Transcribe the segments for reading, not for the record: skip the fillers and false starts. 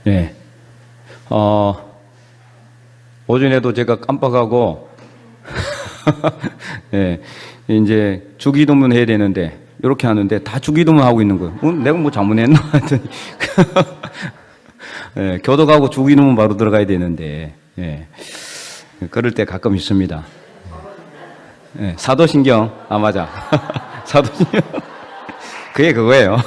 예. 오전에도 제가 깜빡하고, 예. 이제 주기도문 해야 되는데, 이렇게 하는데 다 주기도문 하고 있는 거예요. 내가 뭐 잘못했나? 하더니. 예. 교도가고 주기도문 바로 들어가야 되는데, 예. 그럴 때 가끔 있습니다. 예. 사도신경. 아, 맞아. 사도신경. 그게 그거예요.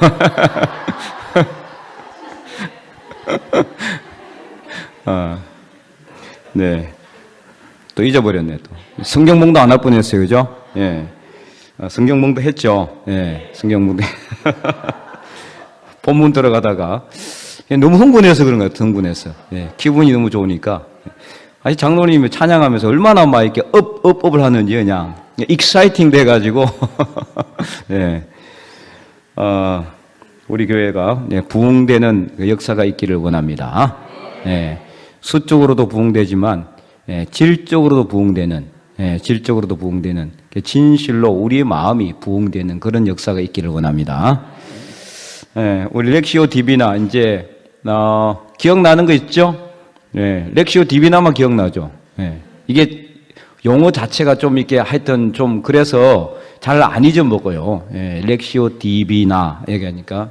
네. 또 잊어버렸네, 또. 성경봉도 안 할 뻔했어요, 그죠? 예. 성경봉도 했죠. 예. 성경봉도. 본문 들어가다가 너무 흥분해서 그런 거예요, 흥분해서. 예. 기분이 너무 좋으니까. 아니, 장로님이 찬양하면서 얼마나 막 이렇게 업을 하는지 그냥 익사이팅 돼가지고. 예. 우리 교회가 부흥되는 역사가 있기를 원합니다. 예. 수적으로도 부흥되지만 질적으로도 부흥되는, 질적으로도 부흥되는, 진실로 우리의 마음이 부흥되는 그런 역사가 있기를 원합니다. 우리 렉시오 디비나 이제 기억나는 거 있죠? 렉시오 디비나만 기억나죠? 이게 용어 자체가 좀 이렇게 하여튼 좀 그래서 잘 안 잊어먹어요. 렉시오 디비나 얘기하니까.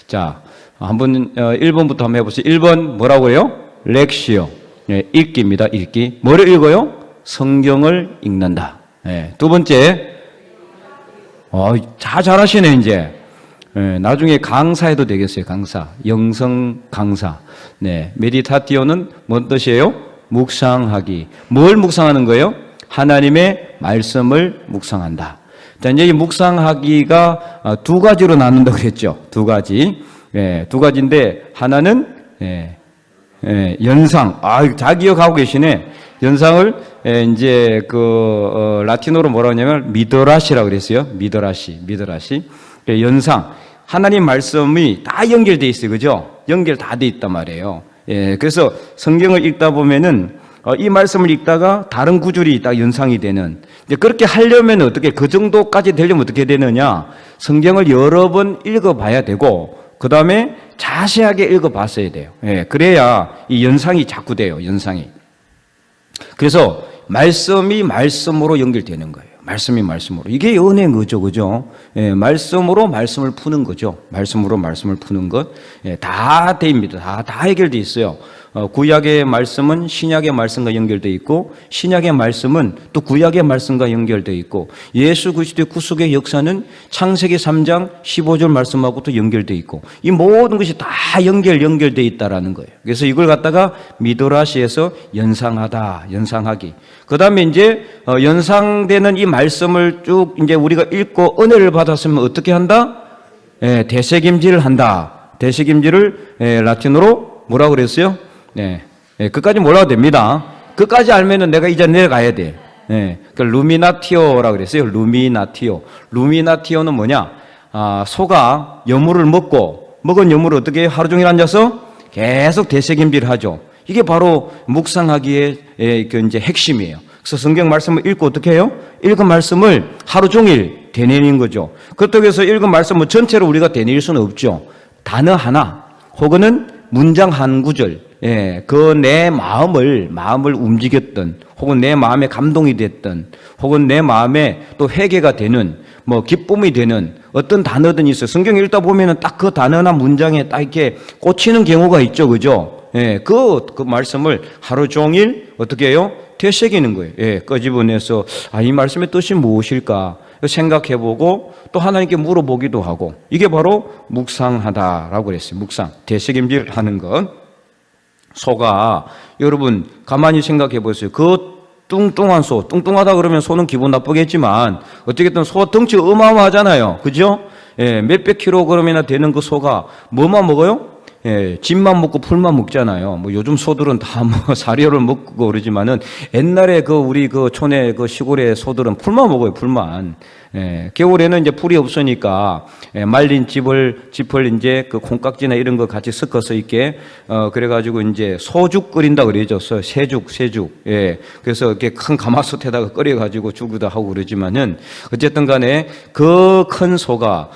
자, 한번 1번부터 한번 해보세요. 1번 뭐라고요? 렉시오. 읽기입니다. 읽기. 뭐를 읽어요? 성경을 읽는다. 두 번째, 잘하시네 이제. 나중에 강사해도 되겠어요. 강사. 영성 강사. 메디타티오는 뭔 뜻이에요? 묵상하기. 뭘 묵상하는 거예요? 하나님의 말씀을 묵상한다. 자, 이제 이 묵상하기가 두 가지로 나눈다고 그랬죠. 두 가지. 두 가지인데, 하나는, 연상. 잘 기억하고 계시네. 연상을, 이제, 라틴어로 뭐라고 하냐면, 미드라시라고 그랬어요. 미드라시. 연상. 하나님 말씀이 다 연결되어 있어요. 그죠? 연결 다 되어 있단 말이에요. 그래서 성경을 읽다 보면은, 이 말씀을 읽다가 다른 구절이 딱 연상이 되는. 이제 그렇게 하려면 어떻게, 그 정도까지 되려면 어떻게 되느냐? 성경을 여러 번 읽어봐야 되고, 그 다음에 자세하게 읽어봤어야 돼요. 그래야 이 연상이 자꾸 돼요. 연상이. 그래서 말씀이 말씀으로 연결되는 거예요. 말씀이 말씀으로. 이게 은혜인 거죠. 그죠? 말씀으로 말씀을 푸는 거죠. 말씀으로 말씀을 푸는 것. 다 됩니다. 다 해결되어 있어요. 구약의 말씀은 신약의 말씀과 연결되어 있고, 신약의 말씀은 또 구약의 말씀과 연결되어 있고, 예수 그리스도의 구속의 역사는 창세기 3장 15절 말씀하고도 연결되어 있고, 이 모든 것이 다 연결되어 있다라는 거예요. 그래서 이걸 갖다가 미드라시에서 연상하기. 그 다음에 이제 연상되는 이 말씀을 쭉 이제 우리가 읽고 은혜를 받았으면 어떻게 한다? 되새김질을 한다. 되새김질을 라틴어로 뭐라고 그랬어요? 그까지 몰라도 됩니다. 그까지 알면은 내가 이제 내려가야 돼. 그 루미나티오라고 그랬어요. 루미나티오는 뭐냐? 소가 여물을 먹은 여물을 어떻게 해요? 하루 종일 앉아서 계속 되새김질을 하죠. 이게 바로 묵상하기의 이제 핵심이에요. 그래서 성경 말씀을 읽고 어떻게 해요? 읽은 말씀을 하루 종일 되뇌는 거죠. 그렇다고 해서 읽은 말씀을 전체로 우리가 되뇌일 수는 없죠. 단어 하나, 혹은 문장 한 구절, 그 내 마음을 움직였던, 혹은 내 마음에 감동이 됐던, 혹은 내 마음에 또 회개가 되는, 뭐 기쁨이 되는 어떤 단어든 있어요. 성경 읽다 보면은 딱 그 단어나 문장에 딱 이렇게 꽂히는 경우가 있죠. 그죠? 그 말씀을 하루 종일 어떻게 해요? 되새기는 거예요. 끄집어내서, 이 말씀의 뜻이 무엇일까? 생각해보고 또 하나님께 물어보기도 하고, 이게 바로 묵상하다라고 그랬어요. 묵상, 되새김질 하는 것. 소가, 여러분 가만히 생각해 보세요. 그 뚱뚱한 소, 뚱뚱하다 그러면 소는 기분 나쁘겠지만 어떻게든 소 덩치 어마어마하잖아요. 그죠? 몇백 킬로그램이나 되는 그 소가 뭐만 먹어요? 집만 먹고 풀만 먹잖아요. 뭐 요즘 소들은 다 뭐 사료를 먹고 그러지만은 옛날에 우리 촌의 시골의 소들은 풀만 먹어요. 풀만. 겨울에는 이제 풀이 없으니까 말린 짚을 이제 콩깍지나 이런 거 같이 섞어서 있게 그래가지고 이제 소죽 끓인다 그러죠. 새죽. 그래서 이렇게 큰 가마솥에다가 끓여가지고 주기도 하고 그러지만은 어쨌든 간에 그 큰 소가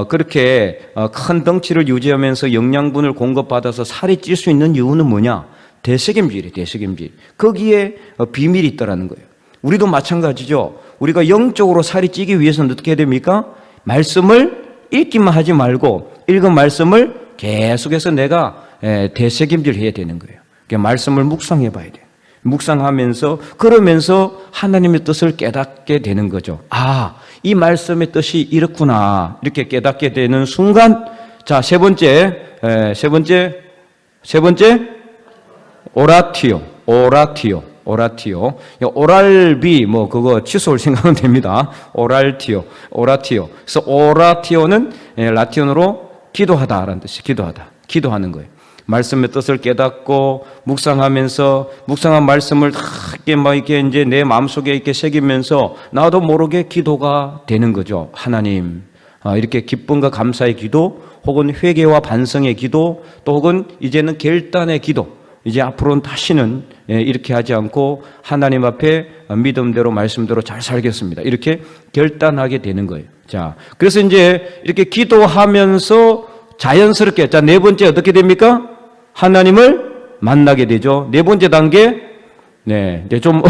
그렇게 큰 덩치를 유지하면서 영양분을 공급받아서 살이 찔 수 있는 이유는 뭐냐? 대책임질이에요. 대책임질. 거기에 비밀이 있다라는 거예요. 우리도 마찬가지죠. 우리가 영적으로 살이 찌기 위해서는 어떻게 해야 됩니까? 말씀을 읽기만 하지 말고 읽은 말씀을 계속해서 내가 대책임질해야 되는 거예요. 그러니까 말씀을 묵상해 봐야 돼요. 묵상하면서 그러면서 하나님의 뜻을 깨닫게 되는 거죠. 아, 이 말씀의 뜻이 이렇구나. 이렇게 깨닫게 되는 순간, 자, 세 번째, 오라티오. 오랄비, 그거 취소할 생각은 됩니다. 오라티오. 그래서 오라티오는 라틴어로 기도하다라는 뜻이 기도하는 거예요. 말씀의 뜻을 깨닫고 묵상하면서 묵상한 말씀을 이렇게 이제 내 마음속에 이렇게 새기면서 나도 모르게 기도가 되는 거죠. 하나님, 이렇게 기쁨과 감사의 기도, 혹은 회개와 반성의 기도, 또 혹은 이제는 결단의 기도. 이제 앞으로는 다시는 이렇게 하지 않고 하나님 앞에 믿음대로 말씀대로 잘 살겠습니다. 이렇게 결단하게 되는 거예요. 자, 그래서 이제 이렇게 기도하면서 자연스럽게, 자, 네 번째 어떻게 됩니까? 하나님을 만나게 되죠. 네 번째 단계, 이제 좀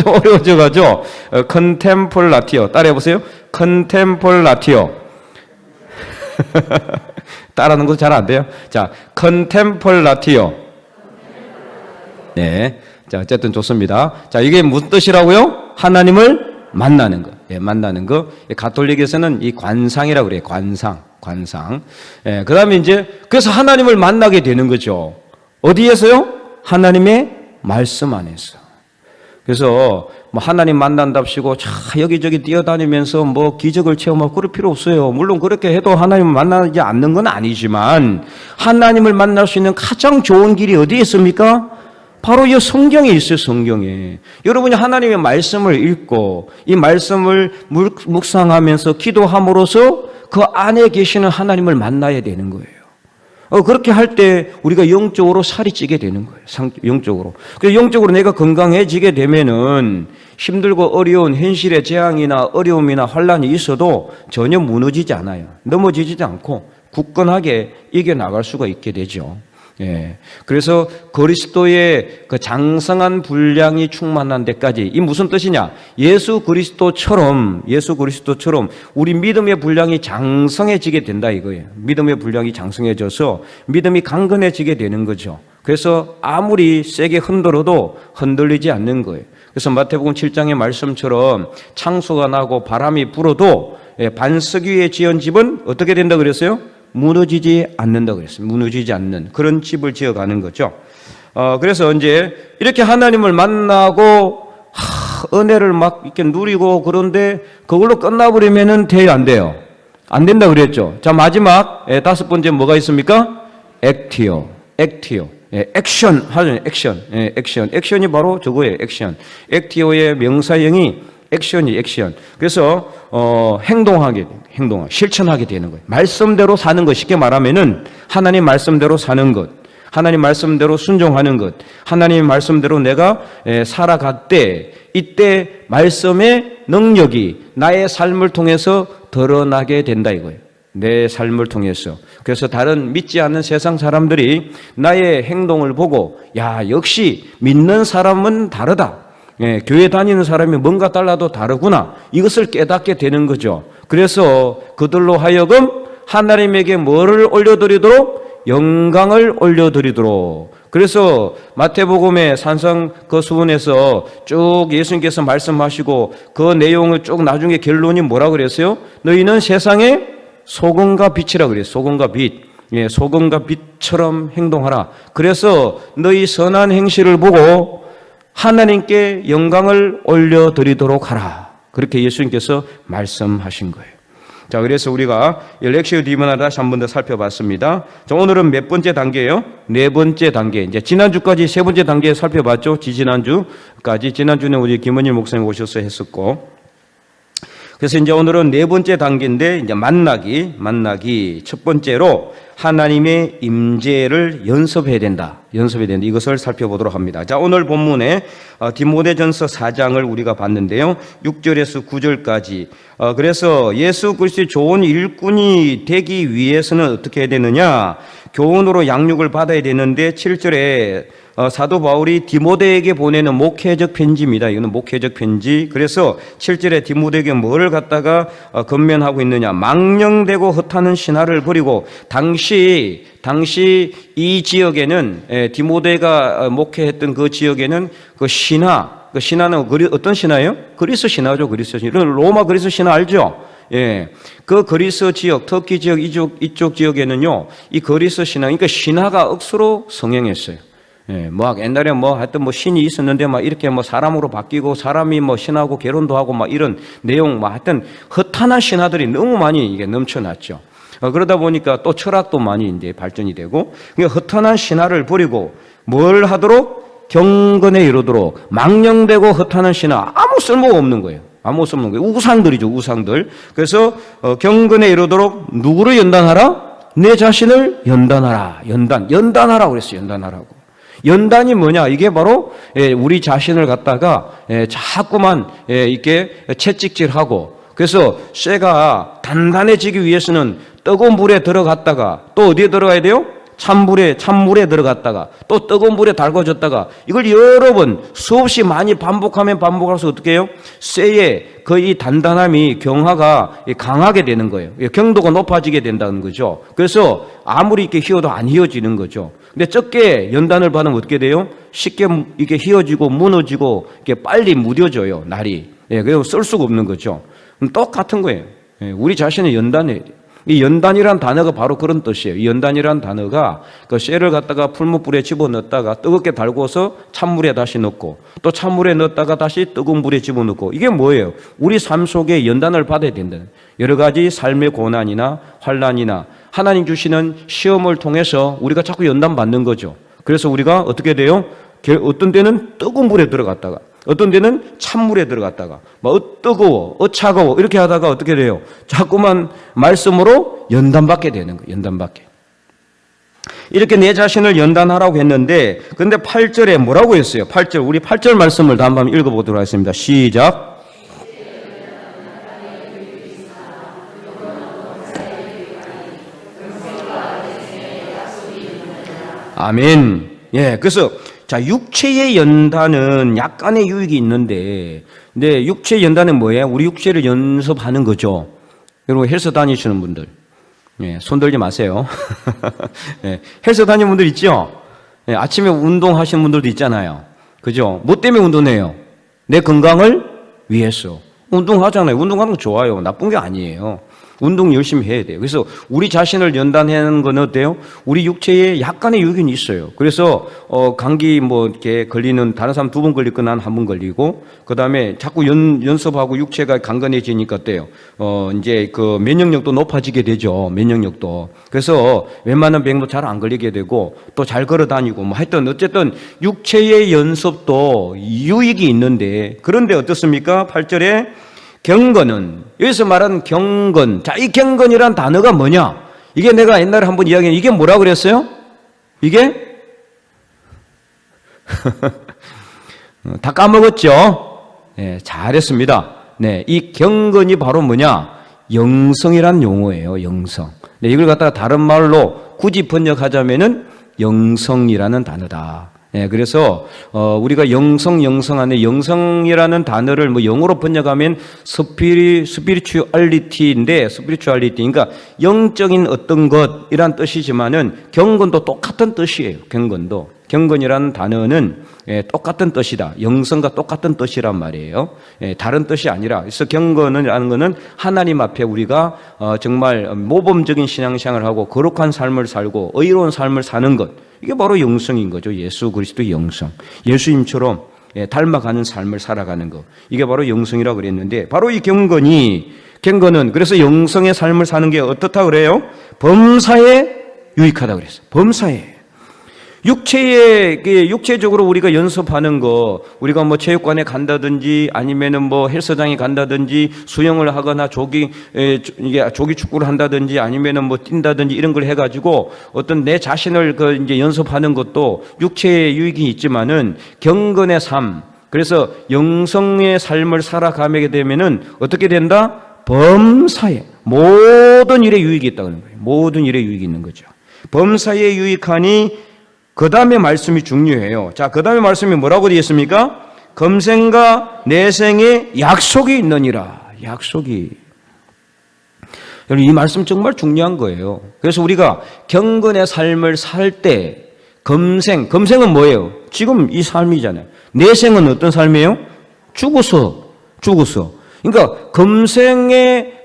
어려워져가죠. 컨템플라티오. 따라해보세요. 컨템플라티오. 따라하는 것도 잘 안 돼요. 자, 컨템플라티오. 자, 어쨌든 좋습니다. 자, 이게 무슨 뜻이라고요? 하나님을 만나는 거. 만나는 거. 가톨릭에서는 이 관상이라고 그래요. 관상. 그 다음에 이제, 그래서 하나님을 만나게 되는 거죠. 어디에서요? 하나님의 말씀 안에서. 그래서 하나님 만난답시고 여기저기 뛰어다니면서 기적을 체험하고 그럴 필요 없어요. 물론 그렇게 해도 하나님을 만나지 않는 건 아니지만 하나님을 만날 수 있는 가장 좋은 길이 어디에 있습니까? 바로 이 성경에 있어요. 성경에. 여러분이 하나님의 말씀을 읽고 이 말씀을 묵상하면서 기도함으로써 그 안에 계시는 하나님을 만나야 되는 거예요. 그렇게 할 때 우리가 영적으로 살이 찌게 되는 거예요. 영적으로. 그래서 영적으로 내가 건강해지게 되면은 힘들고 어려운 현실의 재앙이나 어려움이나 환란이 있어도 전혀 무너지지 않아요. 넘어지지 않고 굳건하게 이겨나갈 수가 있게 되죠. 그래서 그리스도의 그 장성한 분량이 충만한 데까지, 이 무슨 뜻이냐? 예수 그리스도처럼 우리 믿음의 분량이 장성해지게 된다 이거예요. 믿음의 분량이 장성해져서 믿음이 강건해지게 되는 거죠. 그래서 아무리 세게 흔들어도 흔들리지 않는 거예요. 그래서 마태복음 7장의 말씀처럼 창수가 나고 바람이 불어도 반석 위에 지은 집은 어떻게 된다 그랬어요? 무너지지 않는다 그랬습니다. 무너지지 않는 그런 집을 지어가는 거죠. 그래서 이제 이렇게 하나님을 만나고 은혜를 막 이렇게 누리고 그런데 그걸로 끝나버리면은 돼요, 안 돼요? 안 된다 그랬죠. 자, 마지막 다섯 번째 뭐가 있습니까? 액티오. 액션 하죠. 액션이 바로 저거예요. 액션. 액티오의 명사형이 액션. 그래서 실천하게 되는 거예요. 말씀대로 사는 것, 쉽게 말하면은 하나님 말씀대로 사는 것, 하나님 말씀대로 순종하는 것, 하나님 말씀대로 내가 살아갈 때 이때 말씀의 능력이 나의 삶을 통해서 드러나게 된다 이거예요. 내 삶을 통해서. 그래서 다른 믿지 않는 세상 사람들이 나의 행동을 보고 야, 역시 믿는 사람은 다르다. 교회 다니는 사람이 뭔가 달라도 다르구나. 이것을 깨닫게 되는 거죠. 그래서 그들로 하여금 하나님에게 뭐를 올려드리도록? 영광을 올려드리도록. 그래서 마태복음의 산상 그 수훈에서 쭉 예수님께서 말씀하시고 그 내용을 쭉 나중에 결론이 뭐라 그랬어요? 너희는 세상의 소금과 빛이라 그랬어요. 소금과 빛. 소금과 빛처럼 행동하라. 그래서 너희 선한 행실을 보고 하나님께 영광을 올려드리도록 하라. 그렇게 예수님께서 말씀하신 거예요. 자, 그래서 우리가 렉시오 디모나 다시 한 번 더 살펴봤습니다. 자, 오늘은 몇 번째 단계예요? 네 번째 단계. 이제 지난주까지 세 번째 단계 살펴봤죠. 지난주까지. 지난주는 우리 김원일 목사님 오셔서 했었고. 그래서 이제 오늘은 네 번째 단계인데, 이제 만나기. 첫 번째로 하나님의 임재를 연습해야 된다. 이것을 살펴보도록 합니다. 자, 오늘 본문에 디모데전서 4장을 우리가 봤는데요. 6절에서 9절까지. 그래서 예수 그리스도의 좋은 일꾼이 되기 위해서는 어떻게 해야 되느냐? 교훈으로 양육을 받아야 되는데, 7절에 사도 바울이 디모데에게 보내는 목회적 편지입니다. 이거는 목회적 편지. 그래서 7절에 디모데에게 뭐를 갖다가 건면하고 있느냐? 망령되고 헛하는 신화를 버리고, 당시 이 지역에는, 디모데가 목회했던 그 지역에는 그 신화는 어떤 신화예요? 그리스 신화죠. 그리스 신화. 로마 그리스 신화 알죠? 예, 그 그리스 지역, 터키 지역 이쪽 지역에는요, 이 그리스 신화, 그러니까 신화가 억수로 성행했어요. 예, 옛날에 하여튼 신이 있었는데 이렇게 사람으로 바뀌고, 사람이 신하고 결혼도 하고 이런 내용, 하여튼 허탄한 신화들이 너무 많이 이게 넘쳐났죠. 그러다 보니까 또 철학도 많이 이제 발전이 되고, 그러니까 허탄한 신화를 버리고 뭘 하도록? 경건에 이르도록. 망령되고 허탄한 신화, 아무 쓸모가 없는 거예요. 우상들이죠, 우상들. 그래서 경건에 이르도록 누구를 연단하라? 내 자신을 연단하라. 연단하라고 그랬어요. 연단하라고. 연단이 뭐냐? 이게 바로 우리 자신을 갖다가 자꾸만 이렇게 채찍질하고, 그래서 쇠가 단단해지기 위해서는 뜨거운 물에 들어갔다가 또 어디에 들어가야 돼요? 찬물에 들어갔다가 또 뜨거운 물에 달궈졌다가, 이걸 여러 번 수없이 많이 반복하면서 어떻게 해요? 쇠의 이 단단함이, 경화가 강하게 되는 거예요. 경도가 높아지게 된다는 거죠. 그래서 아무리 이렇게 휘어도 안 휘어지는 거죠. 근데 적게 연단을 받으면 어떻게 돼요? 쉽게 이게 휘어지고 무너지고 이렇게 빨리 무뎌져요, 날이. 그래서 쓸 수가 없는 거죠. 똑같은 거예요. 우리 자신을 연단해야 돼요. 이 연단이란 단어가 바로 그런 뜻이에요. 이 연단이란 단어가 그 쇠를 갖다가 풀무불에 집어넣었다가 뜨겁게 달궈서 찬물에 다시 넣고, 또 찬물에 넣었다가 다시 뜨거운 물에 집어넣고, 이게 뭐예요? 우리 삶 속에 연단을 받아야 된다는, 여러 가지 삶의 고난이나 환난이나 하나님 주시는 시험을 통해서 우리가 자꾸 연단 받는 거죠. 그래서 우리가 어떻게 돼요? 어떤 때는 뜨거운 물에 들어갔다가, 어떤 데는 찬물에 들어갔다가 뜨거워, 차가워 이렇게 하다가 어떻게 돼요? 자꾸만 말씀으로 연단받게 되는 거예요. 연단받게. 이렇게 내 자신을 연단하라고 했는데, 근데 8절에 뭐라고 했어요? 8절, 우리 8절 말씀을 다 한번 읽어보도록 하겠습니다. 시작. 아멘. 예, 그래서 자, 육체의 연단은 약간의 유익이 있는데, 근데 육체의 연단은 뭐예요? 우리 육체를 연습하는 거죠. 여러분 헬스 다니시는 분들, 손 들지 마세요. 헬스 다니는 분들 있죠? 아침에 운동하시는 분들도 있잖아요. 그죠? 뭐 때문에 운동해요? 내 건강을 위해서. 운동하잖아요. 운동하는 거 좋아요. 나쁜 게 아니에요. 운동 열심히 해야 돼요. 그래서 우리 자신을 연단하는 건 어때요? 우리 육체에 약간의 유익이 있어요. 그래서 감기 이렇게 걸리는, 다른 사람 2번 걸리고 난 1번 걸리고, 그 다음에 자꾸 연습하고 육체가 강건해지니까 어때요? 이제 그 면역력도 높아지게 되죠. 면역력도. 그래서 웬만한 병도 잘 안 걸리게 되고, 또 잘 걸어 다니고, 하여튼 어쨌든 육체의 연습도 유익이 있는데, 그런데 어떻습니까? 8절에 경건은, 여기서 말하는 경건. 자, 이 경건이란 단어가 뭐냐? 이게 내가 옛날에 한번 이야기했는데, 이게 뭐라고 그랬어요? 이게? 다 까먹었죠? 네, 잘했습니다. 네, 이 경건이 바로 뭐냐? 영성이란 용어예요, 영성. 네, 이걸 갖다가 다른 말로 굳이 번역하자면은 영성이라는 단어다. 예, 그래서 우리가 영성 안에 영성이라는 단어를 영어로 번역하면 스피리추얼리티인데, 그러니까 영적인 어떤 것이란 뜻이지만은 경건도 똑같은 뜻이에요. 경건이라는 단어는 똑같은 뜻이다. 영성과 똑같은 뜻이란 말이에요. 다른 뜻이 아니라, 그래서 경건이라는 것은 하나님 앞에 우리가 정말 모범적인 신앙생활을 하고 거룩한 삶을 살고 의로운 삶을 사는 것, 이게 바로 영성인 거죠. 예수 그리스도의 영성. 예수님처럼 닮아가는 삶을 살아가는 것. 이게 바로 영성이라고 그랬는데, 바로 이 경건은 그래서 영성의 삶을 사는 게 어떻다 그래요? 범사에 유익하다 그랬어요. 범사에. 육체적으로 우리가 연습하는 거, 우리가 뭐 체육관에 간다든지 아니면은 뭐 헬스장에 간다든지 수영을 하거나 조기 축구를 한다든지 아니면은 뭐 뛴다든지 이런 걸 해가지고 어떤 내 자신을 이제 연습하는 것도 육체의 유익이 있지만은 경건의 삶, 그래서 영성의 삶을 살아가게 되면은 어떻게 된다? 범사에 모든 일에 유익이 있다는 거예요. 모든 일에 유익이 있는 거죠. 범사에 유익하니 그 다음에 말씀이 중요해요. 자, 그 다음에 말씀이 뭐라고 되어 있습니까? 금생과 내생에 약속이 있느니라. 약속이. 여러분, 이 말씀 정말 중요한 거예요. 그래서 우리가 경건의 삶을 살 때 금생은 뭐예요? 지금 이 삶이잖아요. 내생은 어떤 삶이에요? 죽어서. 그러니까 금생에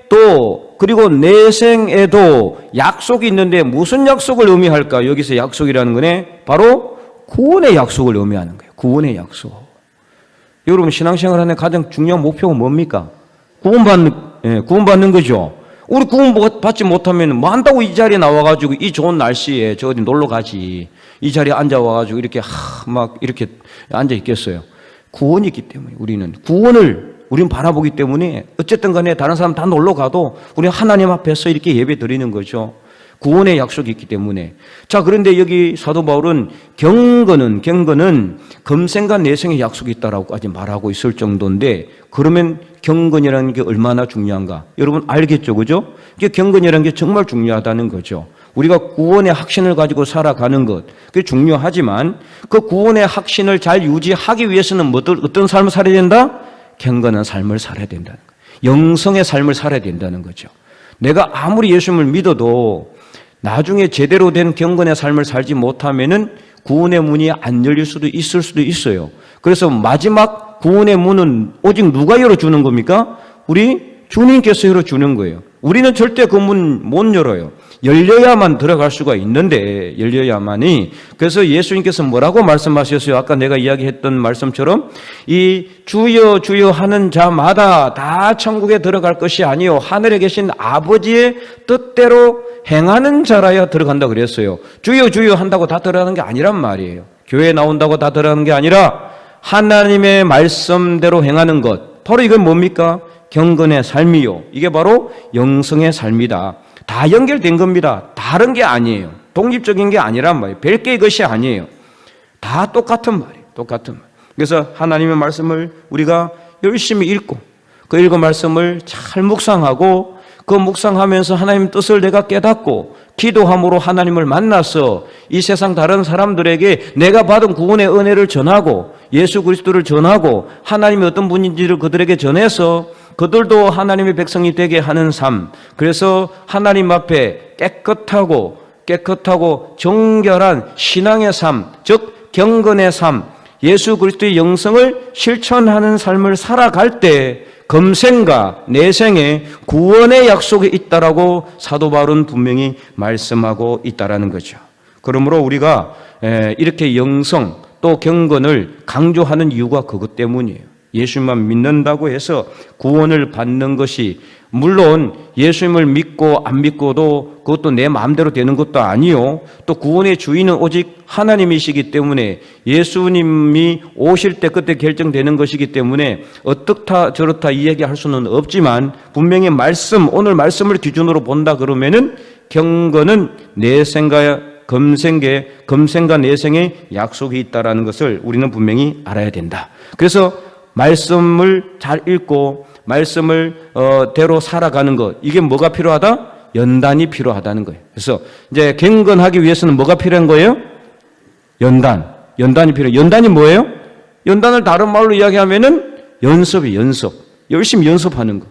그리고 내생에도 약속이 있는데 무슨 약속을 의미할까? 여기서 약속이라는 거네. 바로 구원의 약속을 의미하는 거예요. 구원의 약속. 여러분, 신앙생활 하는 가장 중요한 목표가 뭡니까? 구원받는 거죠. 우리 구원받지 못하면 뭐 한다고 이 자리에 나와가지고 이 좋은 날씨에 저 어디 놀러 가지. 이 자리에 앉아와가지고 이렇게 막 이렇게 앉아 있겠어요. 구원이 있기 때문에 우리는 우리는 바라보기 때문에 어쨌든 간에 다른 사람 다 놀러 가도 우리는 하나님 앞에서 이렇게 예배 드리는 거죠. 구원의 약속이 있기 때문에. 자, 그런데 여기 사도 바울은 경건은 금생과 내생의 약속이 있다라고까지 말하고 있을 정도인데, 그러면 경건이라는 게 얼마나 중요한가? 여러분 알겠죠, 그죠? 이게 경건이라는 게 정말 중요하다는 거죠. 우리가 구원의 확신을 가지고 살아가는 것, 그게 중요하지만 그 구원의 확신을 잘 유지하기 위해서는 어떤 삶을 살아야 된다? 경건한 삶을 살아야 된다는 거예요. 영성의 삶을 살아야 된다는 거죠. 내가 아무리 예수님을 믿어도 나중에 제대로 된 경건의 삶을 살지 못하면은 구원의 문이 안 열릴 수도 있을 수도 있어요. 그래서 마지막 구원의 문은 오직 누가 열어주는 겁니까? 우리 주님께서 열어주는 거예요. 우리는 절대 그 문 못 열어요. 열려야만 들어갈 수가 있는데, 열려야만이. 그래서 예수님께서 뭐라고 말씀하셨어요? 아까 내가 이야기했던 말씀처럼 이 주여 주여 하는 자마다 다 천국에 들어갈 것이 아니요 하늘에 계신 아버지의 뜻대로 행하는 자라야 들어간다 그랬어요. 주여 주여 한다고 다 들어가는 게 아니란 말이에요. 교회에 나온다고 다 들어가는 게 아니라 하나님의 말씀대로 행하는 것, 바로 이건 뭡니까? 경건의 삶이요, 이게 바로 영성의 삶이다. 다 연결된 겁니다. 다른 게 아니에요. 독립적인 게 아니란 말이에요. 별개의 것이 아니에요. 다 똑같은 말이에요. 똑같은 말. 그래서 하나님의 말씀을 우리가 열심히 읽고 그 읽은 말씀을 잘 묵상하고 그 묵상하면서 하나님 뜻을 내가 깨닫고 기도함으로 하나님을 만나서 이 세상 다른 사람들에게 내가 받은 구원의 은혜를 전하고 예수 그리스도를 전하고 하나님이 어떤 분인지를 그들에게 전해서 그들도 하나님의 백성이 되게 하는 삶. 그래서 하나님 앞에 깨끗하고 정결한 신앙의 삶, 즉 경건의 삶, 예수 그리스도의 영성을 실천하는 삶을 살아갈 때 금생과 내생에 구원의 약속이 있다라고 사도 바울은 분명히 말씀하고 있다라는 거죠. 그러므로 우리가 이렇게 영성 또 경건을 강조하는 이유가 그것 때문이에요. 예수님만 믿는다고 해서 구원을 받는 것이, 물론 예수님을 믿고 안 믿고도 그것도 내 마음대로 되는 것도 아니요, 또 구원의 주인은 오직 하나님이시기 때문에 예수님이 오실 때 그때 결정되는 것이기 때문에 어떻다 저렇다 이야기할 수는 없지만, 분명히 오늘 말씀을 기준으로 본다 그러면은 경건은 내생과 금생과 내생의 약속이 있다라는 것을 우리는 분명히 알아야 된다. 그래서 말씀을 잘 읽고 말씀을 대로 살아가는 것, 이게 뭐가 필요하다? 연단이 필요하다는 거예요. 그래서 이제 경건하기 위해서는 뭐가 필요한 거예요? 연단이 필요해요. 연단이 뭐예요? 연단을 다른 말로 이야기하면은 연습이 열심히 연습하는 거.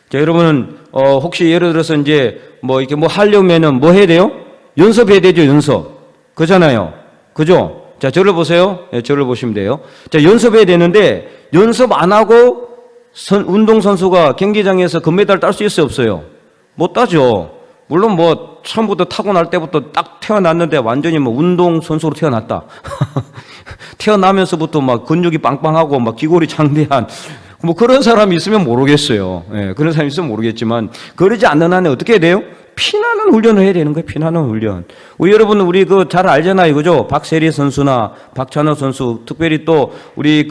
자, 여러분은 혹시 예를 들어서 이제 이렇게 하려면은 뭐 해야 돼요? 연습해야 되죠. 그잖아요. 그죠? 자, 저를 보세요. 저를 보시면 돼요. 자, 연습해야 되는데 연습 안 하고 운동선수가 경기장에서 금메달 딸 수 있어요, 없어요? 못 따죠. 물론 처음부터 타고날 때부터 딱 태어났는데 완전히 운동선수로 태어났다. 태어나면서부터 근육이 빵빵하고 기골이 장대한 그런 사람이 있으면 모르겠어요. 그런 사람이 있으면 모르겠지만, 그러지 않는 한에 어떻게 해야 돼요? 피나는 훈련을 해야 되는 거예요. 피나는 훈련. 여러분, 우리 잘 알잖아요. 그죠? 박세리 선수나 박찬호 선수, 특별히 또 우리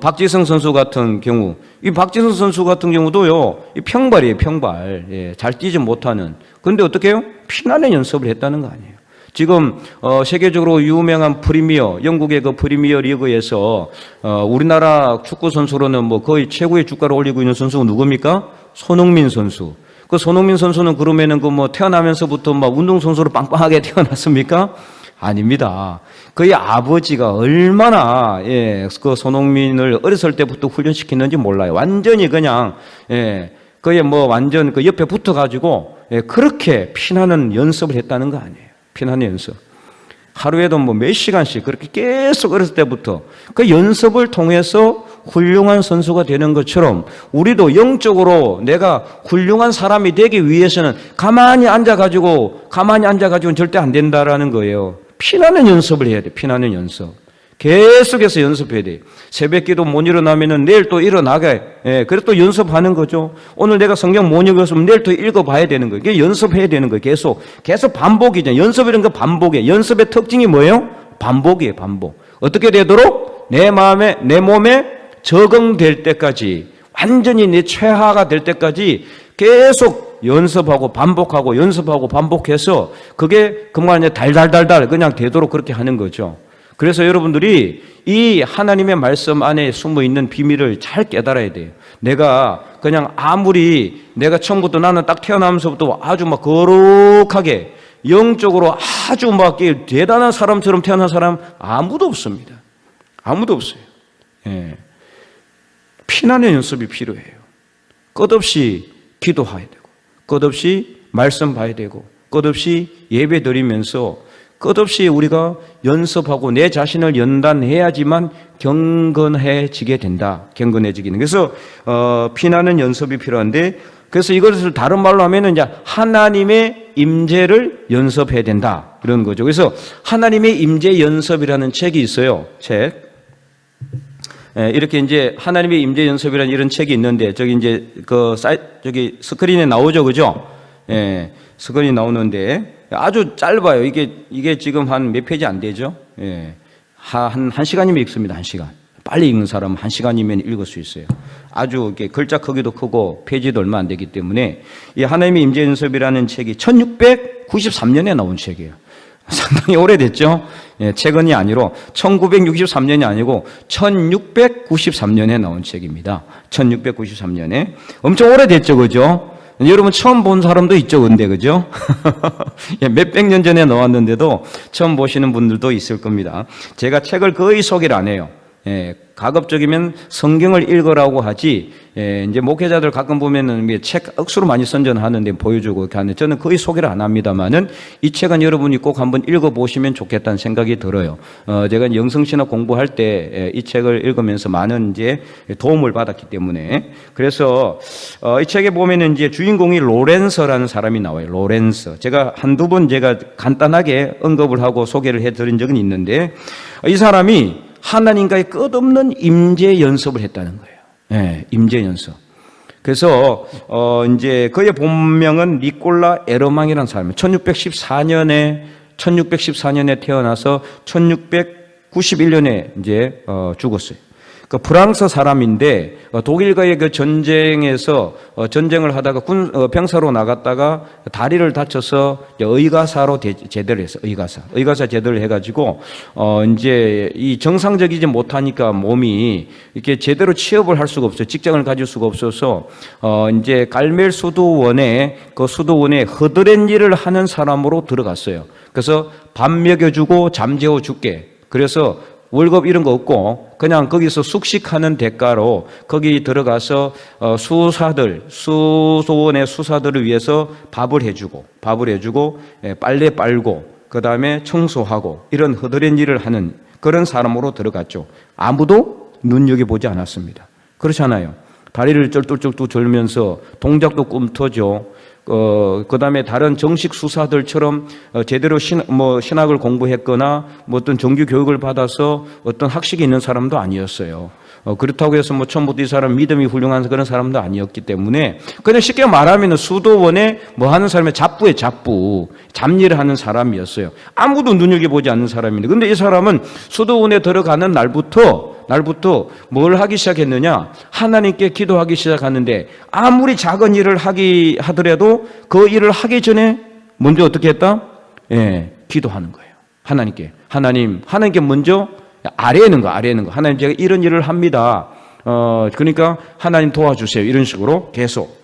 박지성 선수 같은 경우, 이 박지성 선수 같은 경우도요, 이 평발이에요, 평발. 예, 잘 뛰지 못하는. 근데 어떻게 해요? 피나는 연습을 했다는 거 아니에요. 지금 세계적으로 유명한 프리미어, 영국의 프리미어 리그에서 우리나라 축구 선수로는 뭐 거의 최고의 주가를 올리고 있는 선수가 누굽니까? 손흥민 선수. 손흥민 선수는 그러면은 태어나면서부터 막 운동선수로 빵빵하게 태어났습니까? 아닙니다. 그의 아버지가 얼마나, 손흥민을 어렸을 때부터 훈련시켰는지 몰라요. 완전히 그냥, 그의 완전 옆에 붙어가지고, 그렇게 피나는 연습을 했다는 거 아니에요. 피나는 연습. 하루에도 몇 시간씩 그렇게 계속 어렸을 때부터 그 연습을 통해서 훌륭한 선수가 되는 것처럼 우리도 영적으로 내가 훌륭한 사람이 되기 위해서는 가만히 앉아가지고는 절대 안 된다라는 거예요. 피나는 연습을 해야 돼. 피나는 연습. 계속해서 연습해야 돼. 새벽 기도 못 일어나면은 내일 또 일어나게. 그래서 또 연습하는 거죠. 오늘 내가 성경 못 읽었으면 내일 또 읽어봐야 되는 거예요. 이게 연습해야 되는 거예요. 계속 반복이죠. 연습이라는 건 반복이에요. 연습의 특징이 뭐예요? 반복이에요. 반복. 어떻게 되도록? 내 몸에 적응될 때까지, 완전히 내 최하가 될 때까지 계속 연습하고 반복하고 연습하고 반복해서 그게 그만 달달달달 그냥 되도록 그렇게 하는 거죠. 그래서 여러분들이 이 하나님의 말씀 안에 숨어 있는 비밀을 잘 깨달아야 돼요. 내가 그냥 아무리 내가 처음부터 나는 딱 태어나면서부터 아주 거룩하게 영적으로 아주 대단한 사람처럼 태어난 사람 아무도 없습니다. 아무도 없어요. 피나는 연습이 필요해요. 끝없이 기도해야 되고, 끝없이 말씀 봐야 되고, 끝없이 예배 드리면서 끝없이 우리가 연습하고 내 자신을 연단해야지만 경건해지게 된다. 경건해지기는. 그래서 피나는 연습이 필요한데, 그래서 이것을 다른 말로 하면은 이제 하나님의 임재를 연습해야 된다. 이런 거죠. 그래서 하나님의 임재 연습이라는 책이 있어요. 책. 이렇게 이제 하나님의 임재 연습이라는 이런 책이 있는데 저기 스크린에 나오죠, 그죠? 스크린이 나오는데 아주 짧아요. 이게 지금 한 몇 페이지 안 되죠? 한 시간이면 읽습니다. 한 시간. 빨리 읽는 사람은 한 시간이면 읽을 수 있어요. 아주 이렇게 글자 크기도 크고 페이지도 얼마 안 되기 때문에 이 하나님의 임재 연습이라는 책이 1693년에 나온 책이에요. 상당히 오래됐죠? 최근이 아니로 1963년이 아니고 1693년에 나온 책입니다. 1693년에. 엄청 오래됐죠, 그죠? 여러분 처음 본 사람도 있죠, 근데, 그죠? 몇백 년 전에 나왔는데도 처음 보시는 분들도 있을 겁니다. 제가 책을 거의 소개를 안 해요. 가급적이면 성경을 읽으라고 하지, 이제 목회자들 가끔 보면은 책 억수로 많이 선전하는데 보여주고 이렇게 하는데 저는 거의 소개를 안 합니다만은 이 책은 여러분이 꼭 한번 읽어보시면 좋겠다는 생각이 들어요. 제가 영성신학 공부할 때 이 책을 읽으면서 많은 이제 도움을 받았기 때문에. 그래서 이 책에 보면은 이제 주인공이 로렌서라는 사람이 나와요. 로렌서. 제가 한두 번 제가 간단하게 언급을 하고 소개를 해드린 적은 있는데 이 사람이 하나님과의 끝없는 임재 연습을 했다는 거예요. 임재 연습. 그래서 이제 그의 본명은 니콜라 에르망이라는 사람이에요. 1614년에 태어나서 1691년에 이제 죽었어요. 그 프랑스 사람인데 독일과의 그 전쟁에서 전쟁을 하다가 병사로 나갔다가 다리를 다쳐서 의가사로 제대를 했어요. 의가사 제대를 해가지고 이제 이 정상적이지 못하니까 몸이 이렇게 제대로 취업을 할 수가 없어요. 직장을 가질 수가 없어서 이제 갈멜 수도원에 허드렛 일을 하는 사람으로 들어갔어요. 그래서 밥 먹여주고 잠 재워줄게. 그래서 월급 이런 거 없고 그냥 거기서 숙식하는 대가로 거기 들어가서 수도원의 수사들을 위해서 밥을 해주고 빨래 빨고 그 다음에 청소하고 이런 허드렛 일을 하는 그런 사람으로 들어갔죠. 아무도 눈여겨보지 않았습니다. 그렇잖아요. 다리를 쩔뚝쩔뚝 절면서 동작도 꿈터죠. 그 다음에 다른 정식 수사들처럼 제대로 신학을 공부했거나 어떤 정규 교육을 받아서 어떤 학식이 있는 사람도 아니었어요. 그렇다고 해서 뭐 처음부터 이 사람 믿음이 훌륭한 그런 사람도 아니었기 때문에 그냥 쉽게 말하면 수도원에 뭐 하는 사람의 잡부에 잡부, 잡일을 하는 사람이었어요. 아무도 눈여겨보지 않는 사람인데, 근데 이 사람은 수도원에 들어가는 날부터 뭘 하기 시작했느냐? 하나님께 기도하기 시작하는데, 아무리 작은 일을 하더라도 그 일을 하기 전에 먼저 어떻게 했다? 예, 기도하는 거예요. 하나님께 먼저 아뢰는 거. 하나님, 제가 이런 일을 합니다. 그러니까 하나님 도와주세요. 이런 식으로 계속.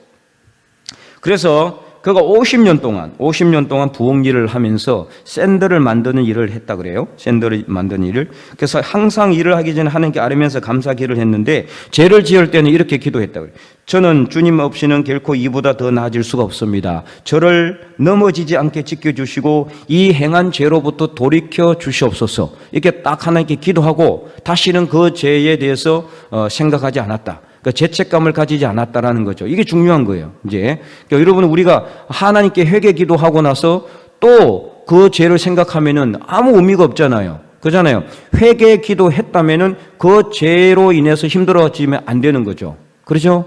그래서 그가 50년 동안 부엌 일을 하면서 샌들을 만드는 일을 했다 그래요. 샌들을 만드는 일을. 그래서 항상 일을 하기 전에 하나님께 아뢰면서 감사기를 했는데, 죄를 지을 때는 이렇게 기도했다 그래요. 저는 주님 없이는 결코 이보다 더 나아질 수가 없습니다. 저를 넘어지지 않게 지켜주시고 이 행한 죄로부터 돌이켜 주시옵소서. 이렇게 딱 하나님께 기도하고 다시는 그 죄에 대해서 생각하지 않았다. 그러니까 죄책감을 가지지 않았다라는 거죠. 이게 중요한 거예요. 이제 그러니까 여러분, 우리가 하나님께 회개 기도하고 나서 또 그 죄를 생각하면은 아무 의미가 없잖아요. 그렇잖아요. 회개 기도했다면은 그 죄로 인해서 힘들어지면 안 되는 거죠. 그렇죠?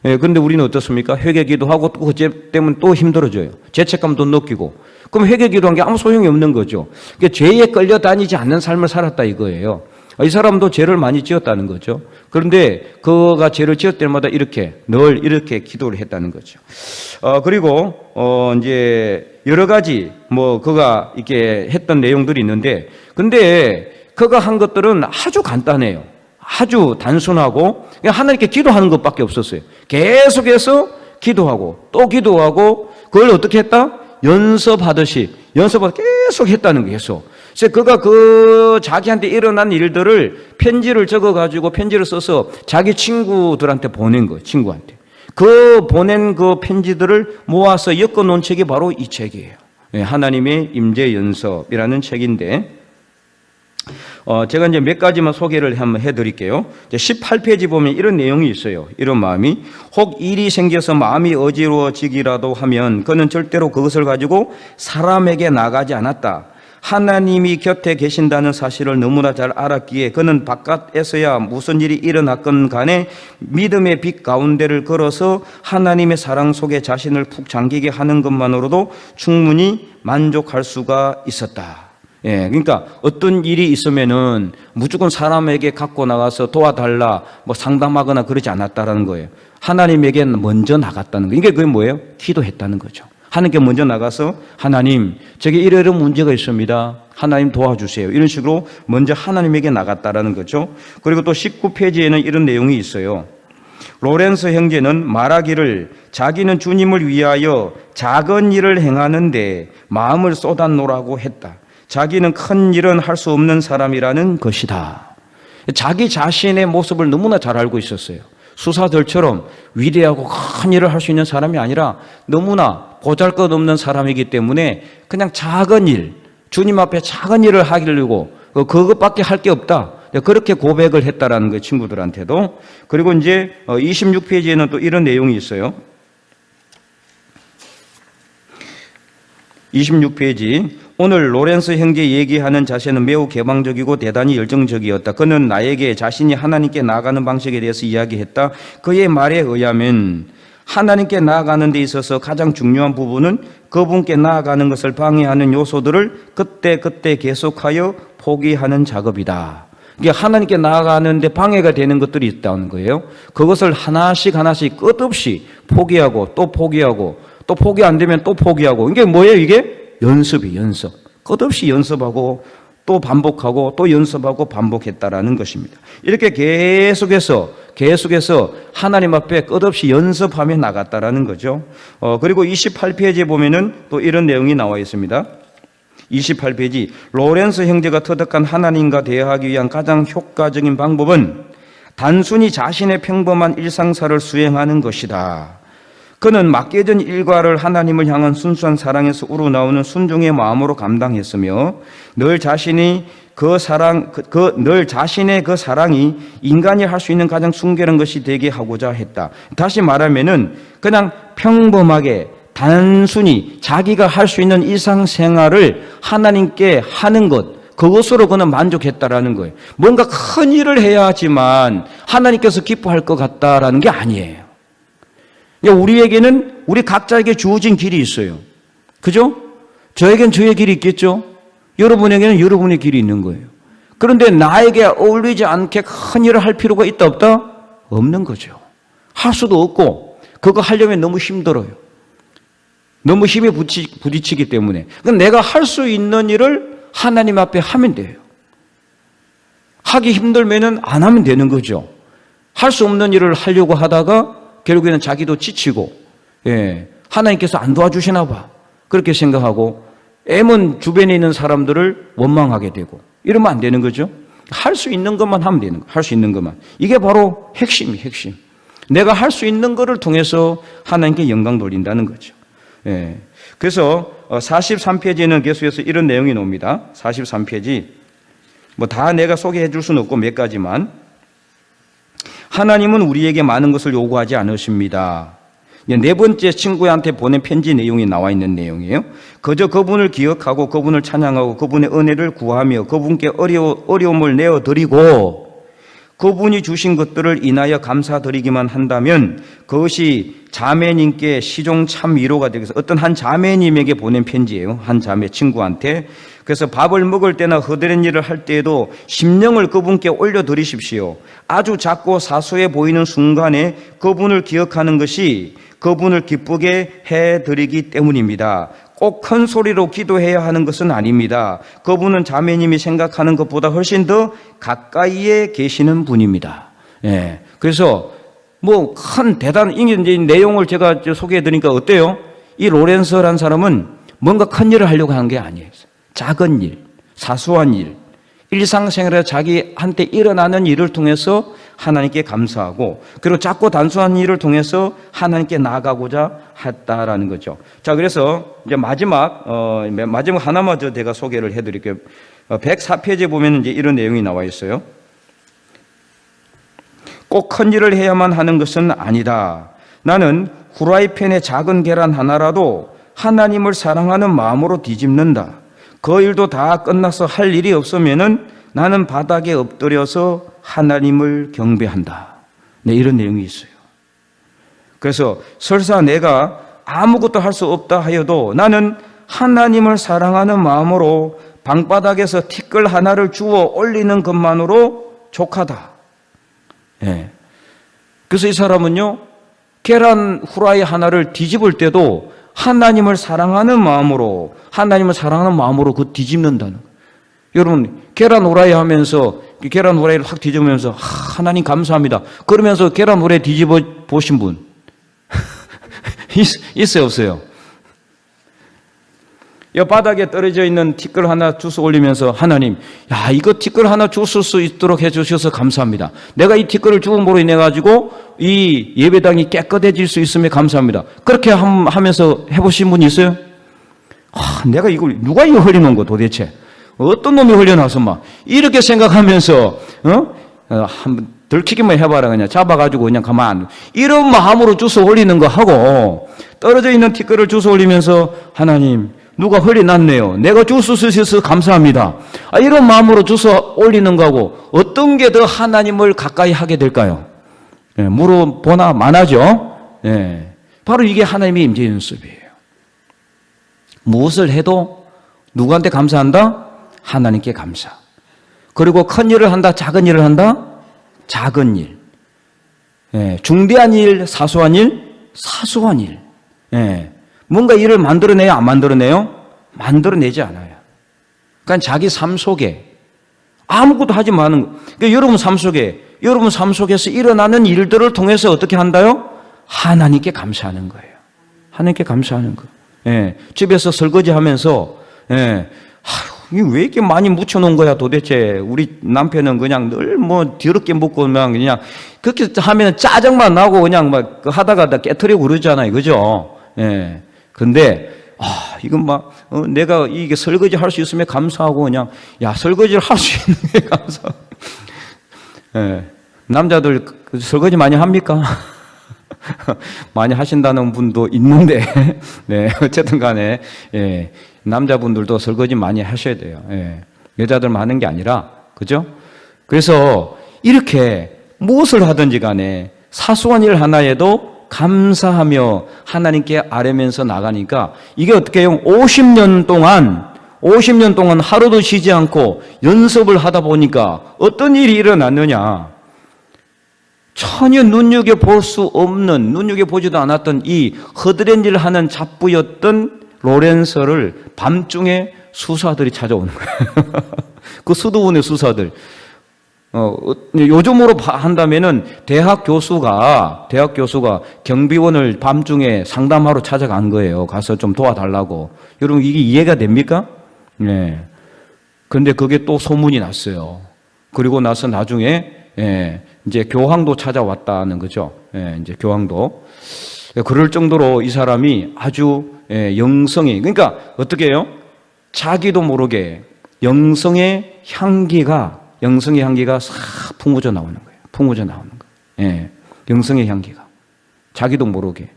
예, 근데 우리는 어떻습니까? 회개 기도하고 또 그 죄 때문에 또 힘들어져요. 죄책감도 느끼고. 그럼 회개 기도한 게 아무 소용이 없는 거죠. 그러니까 죄에 끌려다니지 않는 삶을 살았다 이거예요. 이 사람도 죄를 많이 지었다는 거죠. 그런데 그가 죄를 지을 때마다 늘 이렇게 기도를 했다는 거죠. 그리고 이제 여러 가지 그가 이렇게 했던 내용들이 있는데, 근데 그가 한 것들은 아주 간단해요. 아주 단순하고 그냥 하나님께 기도하는 것밖에 없었어요. 계속해서 기도하고 또 기도하고, 그걸 어떻게 했다? 연습하듯이 계속 했다는 거예요. 계속. 그래서 그가 자기한테 일어난 일들을 편지를 써서 자기 친구들한테 보낸 거예요. 친구한테. 보낸 그 편지들을 모아서 엮어 놓은 책이 바로 이 책이에요. 하나님의 임재 연습이라는 책인데, 제가 이제 몇 가지만 소개를 한번 해드릴게요. 18페이지 보면 이런 내용이 있어요. 이런 마음이, 혹 일이 생겨서 마음이 어지러워지기라도 하면 그는 절대로 그것을 가지고 사람에게 나가지 않았다. 하나님이 곁에 계신다는 사실을 너무나 잘 알았기에 그는 바깥에서야 무슨 일이 일어났건 간에 믿음의 빛 가운데를 걸어서 하나님의 사랑 속에 자신을 푹 잠기게 하는 것만으로도 충분히 만족할 수가 있었다. 예, 그러니까 어떤 일이 있으면은 무조건 사람에게 갖고 나가서 도와달라, 상담하거나 그러지 않았다라는 거예요. 하나님에게 먼저 나갔다는 거예요. 이게 그게 뭐예요? 기도했다는 거죠. 하나님께 먼저 나가서, 하나님, 저게 이런 문제가 있습니다. 하나님 도와주세요. 이런 식으로 먼저 하나님에게 나갔다라는 거죠. 그리고 또 19페이지에는 이런 내용이 있어요. 로렌스 형제는 말하기를 자기는 주님을 위하여 작은 일을 행하는데 마음을 쏟아놓으라고 했다. 자기는 큰 일은 할 수 없는 사람이라는 것이다. 자기 자신의 모습을 너무나 잘 알고 있었어요. 수사들처럼 위대하고 큰 일을 할 수 있는 사람이 아니라 너무나 보잘것없는 사람이기 때문에 그냥 작은 일, 주님 앞에 작은 일을 하려고 그것밖에 할 게 없다. 그렇게 고백을 했다라는 거예요, 친구들한테도. 그리고 이제 26페이지에는 또 이런 내용이 있어요. 26페이지. 오늘 로렌스 형제 얘기하는 자세는 매우 개방적이고 대단히 열정적이었다. 그는 나에게 자신이 하나님께 나아가는 방식에 대해서 이야기했다. 그의 말에 의하면 하나님께 나아가는 데 있어서 가장 중요한 부분은 그분께 나아가는 것을 방해하는 요소들을 그때 계속하여 포기하는 작업이다. 이게 하나님께 나아가는 데 방해가 되는 것들이 있다는 거예요. 그것을 하나씩 끝없이 포기하고 또 포기 안 되면 또 포기하고. 이게 뭐예요? 이게 연습이 연습. 끝없이 연습하고 또 반복하고 또 연습하고 반복했다라는 것입니다. 이렇게 계속해서 하나님 앞에 끝없이 연습하며 나갔다라는 거죠. 그리고 28페이지에 보면은 또 이런 내용이 나와 있습니다. 28페이지. 로렌스 형제가 터득한 하나님과 대화하기 위한 가장 효과적인 방법은 단순히 자신의 평범한 일상사를 수행하는 것이다. 그는 맡겨진 일과를 하나님을 향한 순수한 사랑에서 우러나오는 순종의 마음으로 감당했으며 늘 자신의 그 사랑이 인간이 할 수 있는 가장 순결한 것이 되게 하고자 했다. 다시 말하면은 그냥 평범하게 단순히 자기가 할 수 있는 일상생활을 하나님께 하는 것, 그것으로 그는 만족했다라는 거예요. 뭔가 큰 일을 해야지만 하나님께서 기뻐할 것 같다라는 게 아니에요. 우리에게는 우리 각자에게 주어진 길이 있어요. 그죠? 저에겐 저의 길이 있겠죠? 여러분에게는 여러분의 길이 있는 거예요. 그런데 나에게 어울리지 않게 큰 일을 할 필요가 있다 없다? 없는 거죠. 할 수도 없고 그거 하려면 너무 힘들어요. 너무 힘에 부딪히기 때문에. 내가 할 수 있는 일을 하나님 앞에 하면 돼요. 하기 힘들면은 안 하면 되는 거죠. 할 수 없는 일을 하려고 하다가 결국에는 자기도 지치고, 하나님께서 안 도와주시나 봐. 그렇게 생각하고 애먼 주변에 있는 사람들을 원망하게 되고 이러면 안 되는 거죠. 할 수 있는 것만 하면 되는 거예요. 할 수 있는 것만. 이게 바로 핵심이에요. 핵심. 내가 할 수 있는 것을 통해서 하나님께 영광 돌린다는 거죠. 그래서 43페이지에는 계속해서 이런 내용이 나옵니다. 43페이지. 다 내가 소개해 줄 수는 없고 몇 가지만. 하나님은 우리에게 많은 것을 요구하지 않으십니다. 네 번째 친구한테 보낸 편지 내용이 나와 있는 내용이에요. 그저 그분을 기억하고 그분을 찬양하고 그분의 은혜를 구하며 그분께 어려움을 내어드리고 그분이 주신 것들을 인하여 감사드리기만 한다면 그것이 자매님께 시종 참 위로가 되겠어요. 어떤 한 자매님에게 보낸 편지예요. 한 자매 친구한테. 그래서 밥을 먹을 때나 허드렛 일을 할 때에도 심령을 그분께 올려드리십시오. 아주 작고 사소해 보이는 순간에 그분을 기억하는 것이 그분을 기쁘게 해드리기 때문입니다. 꼭 큰 소리로 기도해야 하는 것은 아닙니다. 그분은 자매님이 생각하는 것보다 훨씬 더 가까이에 계시는 분입니다. 그래서 큰 대단한 이제 내용을 제가 소개해 드리니까 어때요? 이 로렌서라는 사람은 뭔가 큰 일을 하려고 하는 게 아니에요. 작은 일, 사소한 일, 일상생활에 자기한테 일어나는 일을 통해서 하나님께 감사하고 그리고 작고 단순한 일을 통해서 하나님께 나아가고자 했다라는 거죠. 자, 그래서 이제 마지막 하나만 제가 소개를 해드릴게요. 104페이지에 보면 이제 이런 내용이 나와 있어요. 꼭 큰 일을 해야만 하는 것은 아니다. 나는 후라이팬에 작은 계란 하나라도 하나님을 사랑하는 마음으로 뒤집는다. 그 일도 다 끝나서 할 일이 없으면은 나는 바닥에 엎드려서 하나님을 경배한다. 이런 내용이 있어요. 그래서 설사 내가 아무것도 할 수 없다 하여도 나는 하나님을 사랑하는 마음으로 방바닥에서 티끌 하나를 주워 올리는 것만으로 족하다. 그래서 이 사람은요, 계란 후라이 하나를 뒤집을 때도 하나님을 사랑하는 마음으로 그 뒤집는다는 거예요. 여러분, 계란 후라이 하면서 계란 후라이를 확 뒤집으면서 하나님 감사합니다. 그러면서 계란 후라이 뒤집어 보신 분 있어요, 없어요? 이 바닥에 떨어져 있는 티끌 하나 주워 올리면서 하나님, 이거 티끌 하나 주울 수 있도록 해주셔서 감사합니다. 내가 이 티끌을 주움으로 인해 가지고 이 예배당이 깨끗해질 수 있음에 감사합니다. 그렇게 하면서 해보신 분 있어요? 내가 이걸 누가 이거 흘리는 거 도대체? 어떤 놈이 흘려놔서 막 이렇게 생각하면서 한번 들키기만 해봐라. 그냥 잡아가지고 그냥 가만 이런 마음으로 주워 올리는 거 하고 떨어져 있는 티끌을 주워 올리면서 하나님, 누가 흘려놨네요. 내가 주울 수 있어서 감사합니다. 이런 마음으로 주워 올리는 거하고 어떤 게 더 하나님을 가까이 하게 될까요? 물어보나 마나죠. 바로 이게 하나님의 임재 연습이에요. 무엇을 해도 누구한테 감사한다? 하나님께 감사. 그리고 큰 일을 한다? 작은 일을 한다? 작은 일. 중대한 일, 사소한 일? 사소한 일. 뭔가 일을 만들어내요? 안 만들어내요? 만들어내지 않아요. 그러니까 자기 삶 속에 아무것도 하지 마는 거. 그러니까 여러분 삶 속에서 일어나는 일들을 통해서 어떻게 한다요? 하나님께 감사하는 거예요. 하나님께 감사하는 거. 집에서 설거지 하면서, 이거 왜 이렇게 많이 묻혀놓은 거야 도대체. 우리 남편은 그냥 늘 더럽게 묻고 그냥 그렇게 하면 짜증만 나고 그냥 막 하다가 다 깨트리고 그러잖아요. 그죠? 근데, 이건 내가 이게 설거지 할 수 있으면 감사하고 그냥, 설거지를 할 수 있는 게 감사하고. 남자들 설거지 많이 합니까? 많이 하신다는 분도 있는데, 어쨌든 간에, 남자분들도 설거지 많이 하셔야 돼요. 여자들만 하는 게 아니라, 그죠? 그래서 이렇게 무엇을 하든지 간에 사소한 일 하나에도 감사하며 하나님께 아뢰면서 나가니까 이게 어떻게 해요? 50년 동안 하루도 쉬지 않고 연습을 하다 보니까 어떤 일이 일어났느냐? 전혀 눈여겨볼 수 없는, 눈여겨보지도 않았던 이 허드렛 일을 하는 잡부였던 로렌서를 밤중에 수사들이 찾아오는 거예요. 그 수도원의 수사들. 요즘으로 한다면은 대학 교수가 경비원을 밤중에 상담하러 찾아간 거예요. 가서 좀 도와달라고. 여러분, 이게 이해가 됩니까? 네. 근데 그게 또 소문이 났어요. 그리고 나서 나중에, 이제 교황도 찾아왔다는 거죠. 이제 교황도. 그럴 정도로 이 사람이 아주, 영성이, 그러니까 어떻게 해요? 자기도 모르게 영성의 향기가 싹 풍부져 나오는 거예요. 풍부져 나오는 거예요. 영성의 향기가. 자기도 모르게.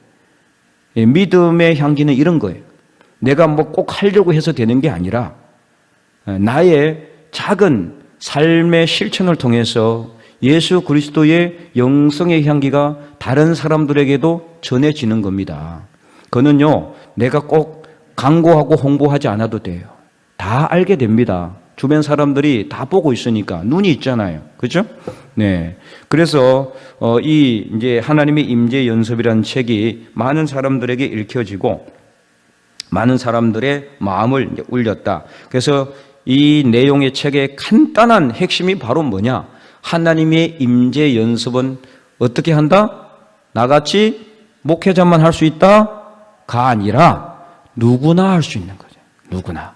믿음의 향기는 이런 거예요. 내가 뭐 꼭 하려고 해서 되는 게 아니라 나의 작은 삶의 실천을 통해서 예수 그리스도의 영성의 향기가 다른 사람들에게도 전해지는 겁니다. 그거는요, 내가 꼭 광고하고 홍보하지 않아도 돼요. 다 알게 됩니다. 주변 사람들이 다 보고 있으니까 눈이 있잖아요. 그죠? 네. 그래서 이제 하나님의 임재 연습이라는 책이 많은 사람들에게 읽혀지고 많은 사람들의 마음을 울렸다. 그래서 이 내용의 책의 간단한 핵심이 바로 뭐냐? 하나님의 임재 연습은 어떻게 한다? 나같이 목회자만 할 수 있다가 아니라 누구나 할 수 있는 거죠. 누구나.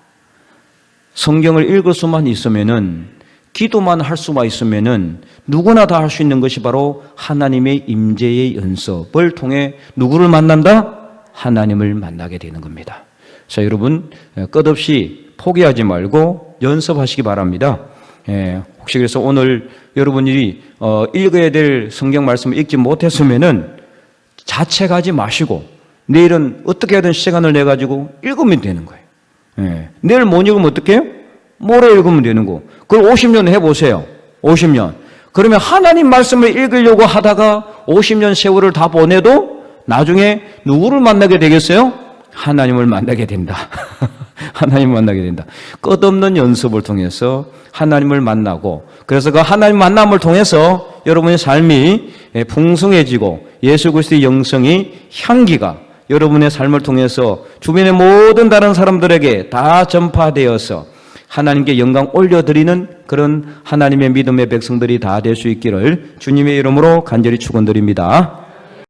성경을 읽을 수만 있으면은, 기도만 할 수만 있으면은 누구나 다 할 수 있는 것이 바로 하나님의 임재의 연습을 통해 누구를 만난다? 하나님을 만나게 되는 겁니다. 자, 여러분, 끝없이 포기하지 말고 연습하시기 바랍니다. 혹시 그래서 오늘 여러분이 읽어야 될 성경 말씀을 읽지 못했으면은 자책하지 마시고 내일은 어떻게 하든 시간을 내 가지고 읽으면 되는 거예요. 내일 못 읽으면 어떻게 해요? 모레 읽으면 되는 거. 그걸 50년 해보세요. 50년. 그러면 하나님 말씀을 읽으려고 하다가 50년 세월을 다 보내도 나중에 누구를 만나게 되겠어요? 하나님을 만나게 된다. 하나님을 만나게 된다. 끝없는 연습을 통해서 하나님을 만나고, 그래서 그 하나님 만남을 통해서 여러분의 삶이 풍성해지고 예수 그리스도의 영성이 향기가 여러분의 삶을 통해서 주변의 모든 다른 사람들에게 다 전파되어서 하나님께 영광 올려드리는 그런 하나님의 믿음의 백성들이 다 될 수 있기를 주님의 이름으로 간절히 축원드립니다.